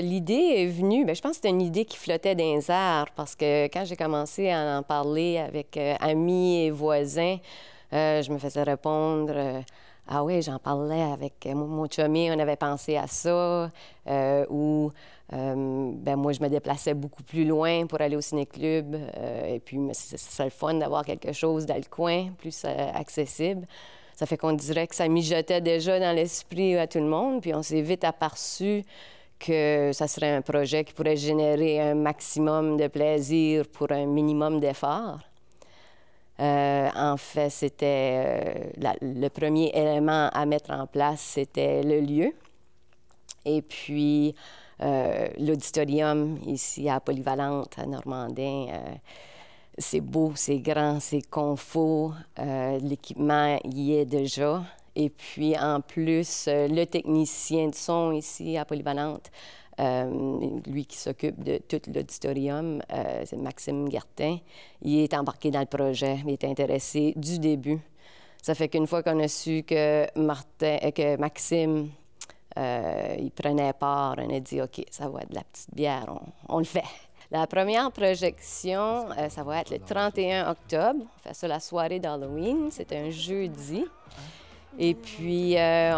l'idée est venue, bien, je pense que c'était une idée qui flottait dans les airs parce que quand j'ai commencé à en parler avec amis et voisins, je me faisais répondre ah oui, j'en parlais avec mon chummy, on avait pensé à ça. Ben moi, je me déplaçais beaucoup plus loin pour aller au ciné-club. Et puis, ce serait le fun d'avoir quelque chose dans le coin, plus accessible. Ça fait qu'on dirait que ça mijotait déjà dans l'esprit à tout le monde. Puis on s'est vite aperçu que ça serait un projet qui pourrait générer un maximum de plaisir pour un minimum d'effort. En fait, c'était le premier élément à mettre en place, c'était le lieu. Et puis, l'auditorium ici à Polyvalente, à Normandin, c'est beau, c'est grand, c'est confort. L'équipement y est déjà. Et puis, en plus, le technicien de son ici à Polyvalente, lui qui s'occupe de tout l'auditorium, c'est Maxime Guertin. Il est embarqué dans le projet, il est intéressé du début. Ça fait qu'une fois qu'on a su que Maxime, il prenait part, on a dit, OK, ça va être de la petite bière, on le fait. La première projection, ça va être le 31 octobre. On fait ça la soirée d'Halloween, c'est un jeudi. Et puis,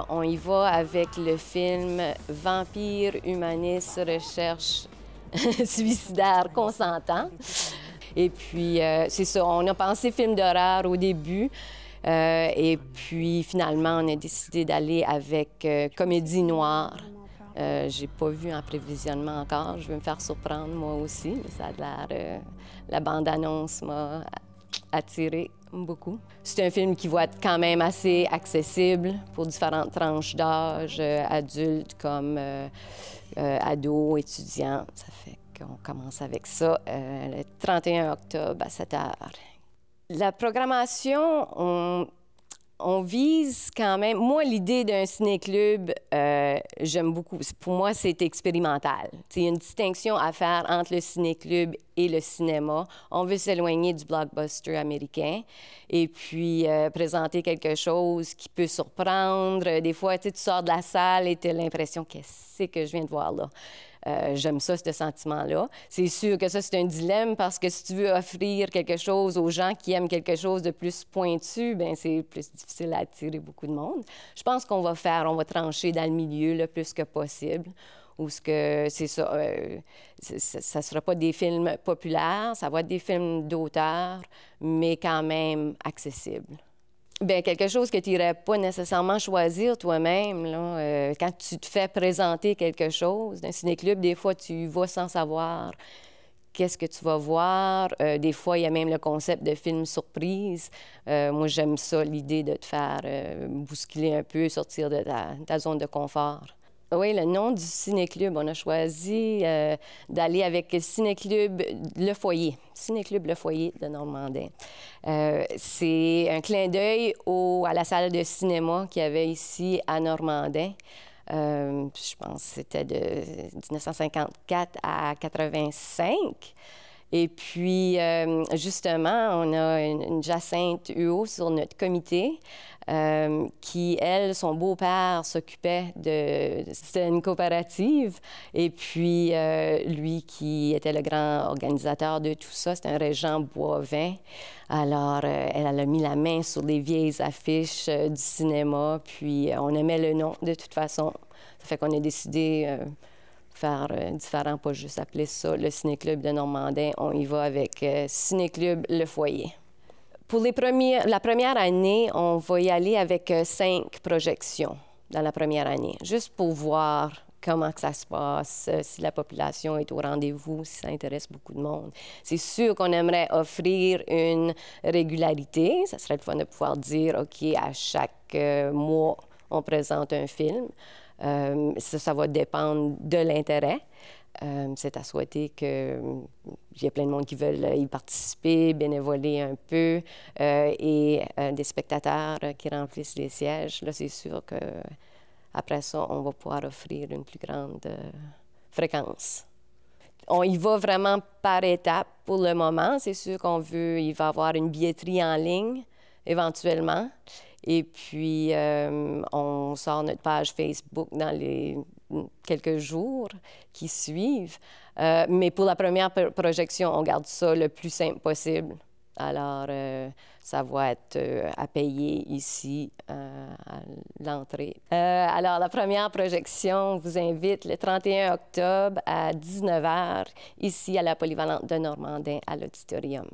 on y va avec le film Vampire, humaniste, recherche suicidaire consentant. Et puis, c'est ça, on a pensé film d'horreur au début. Et puis, finalement, on a décidé d'aller avec comédie noire. J'ai pas vu en prévisionnement encore. Je vais me faire surprendre, moi aussi. Mais ça a l'air... la bande-annonce m'a attirée beaucoup. C'est un film qui va être quand même assez accessible pour différentes tranches d'âge, adultes comme ados, étudiants. Ça fait qu'on commence avec ça le 31 octobre à 7 h. La programmation, on vise quand même... Moi, l'idée d'un ciné-club, j'aime beaucoup. Pour moi, c'est expérimental. Il y a une distinction à faire entre le ciné-club et le cinéma. On veut s'éloigner du blockbuster américain et puis présenter quelque chose qui peut surprendre. Des fois, tu sors de la salle et tu as l'impression « Qu'est-ce que je viens de voir là? » J'aime ça, ce sentiment-là. C'est sûr que ça, c'est un dilemme parce que si tu veux offrir quelque chose aux gens qui aiment quelque chose de plus pointu, bien, c'est plus difficile à attirer beaucoup de monde. Je pense qu'on va trancher dans le milieu le plus que possible. Ou ce que c'est ça, ça sera pas des films populaires, ça va être des films d'auteur, mais quand même accessibles. Bien, quelque chose que tu n'irais pas nécessairement choisir toi-même. Quand tu te fais présenter quelque chose, d'un ciné-club, des fois, tu y vas sans savoir qu'est-ce que tu vas voir. Des fois, il y a même le concept de film surprise. Moi, j'aime ça, l'idée de te faire bousculer un peu, sortir de ta zone de confort. Oui, le nom du ciné-club, on a choisi d'aller avec Ciné-club Le Foyer. Ciné-club Le Foyer de Normandin. C'est un clin d'œil à la salle de cinéma qu'il y avait ici à Normandin. Je pense que c'était de 1954 à 85. Et puis, justement, on a une Jacinthe Huot sur notre comité qui, elle, son beau-père s'occupait de... C'était une coopérative. Et puis, lui qui était le grand organisateur de tout ça, c'était un Régent Boivin. Alors, elle a mis la main sur les vieilles affiches du cinéma. Puis, on aimait le nom de toute façon. Ça fait qu'on a décidé... faire différent, pas juste appeler ça le Ciné-club de Normandin. On y va avec Ciné-club Le Foyer. Pour la première année, on va y aller avec 5 projections dans la première année, juste pour voir comment que ça se passe, si la population est au rendez-vous, si ça intéresse beaucoup de monde. C'est sûr qu'on aimerait offrir une régularité. Ça serait le fun de pouvoir dire, OK, à chaque mois, on présente un film. Ça va dépendre de l'intérêt. C'est à souhaiter qu'il y ait plein de monde qui veulent y participer, bénévoler un peu, et des spectateurs qui remplissent les sièges. Là, c'est sûr qu'après ça, on va pouvoir offrir une plus grande fréquence. On y va vraiment par étapes pour le moment. C'est sûr il va y avoir une billetterie en ligne, éventuellement. Et puis, on sort notre page Facebook dans les quelques jours qui suivent. Mais pour la première projection, on garde ça le plus simple possible. Alors, ça va être à payer ici à l'entrée. Alors, la première projection vous invite le 31 octobre à 19h, ici à la Polyvalente de Normandin, à l'Auditorium.